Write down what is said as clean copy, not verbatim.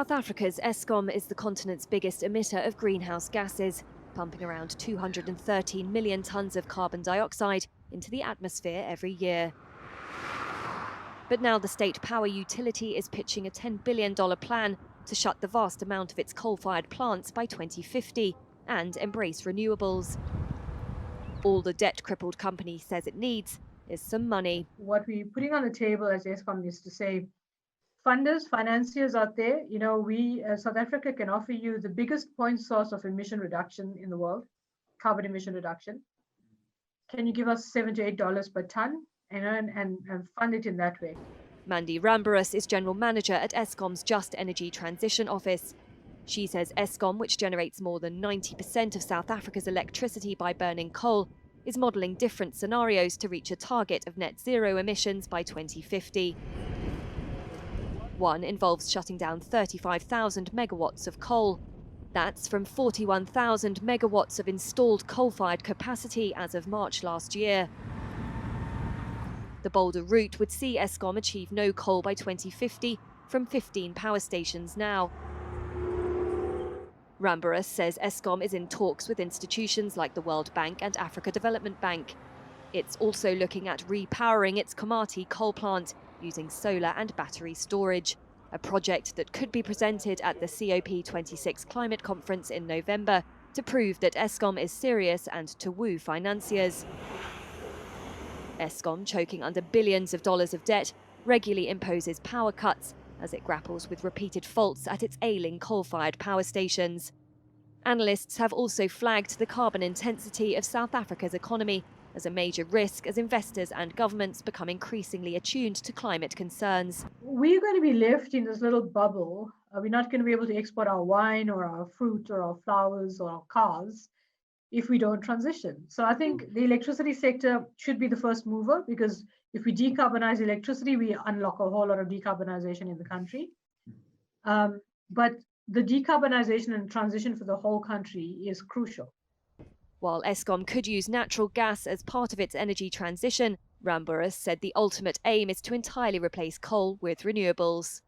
South Africa's Eskom is the continent's biggest emitter of greenhouse gases, pumping around 213 million tonnes of carbon dioxide into the atmosphere every year. But now the state power utility is pitching a $10 billion plan to shut the vast amount of its coal-fired plants by 2050 and embrace renewables. All the debt-crippled company says it needs is some money. What we're putting on the table as Eskom is to say, funders, financiers out there, we as South Africa can offer you the biggest point source of emission reduction in the world, carbon emission reduction. Can you give us $7 to $8 per ton and fund it in that way? Mandy Rambarus is General Manager at Eskom's Just Energy Transition Office. She says Eskom, which generates more than 90% of South Africa's electricity by burning coal, is modelling different scenarios to reach a target of net zero emissions by 2050. One involves shutting down 35,000 megawatts of coal. That's from 41,000 megawatts of installed coal-fired capacity as of March last year. The bolder route would see Eskom achieve no coal by 2050 from 15 power stations now. Rambarus says Eskom is in talks with institutions like the World Bank and Africa Development Bank. It's also looking at repowering its Komati coal plant using solar and battery storage, a project that could be presented at the COP26 climate conference in November to prove that Eskom is serious and to woo financiers. Eskom, choking under billions of dollars of debt, regularly imposes power cuts as it grapples with repeated faults at its ailing coal-fired power stations. Analysts have also flagged the carbon intensity of South Africa's economy as a major risk as investors and governments become increasingly attuned to climate concerns. We're going to be left in this little bubble. We're not going to be able to export our wine or our fruit or our flowers or our cars if we don't transition. So I think the electricity sector should be the first mover, because if we decarbonize electricity, we unlock a whole lot of decarbonization in the country. But the decarbonization and transition for the whole country is crucial. While Eskom could use natural gas as part of its energy transition, Rambarus said the ultimate aim is to entirely replace coal with renewables.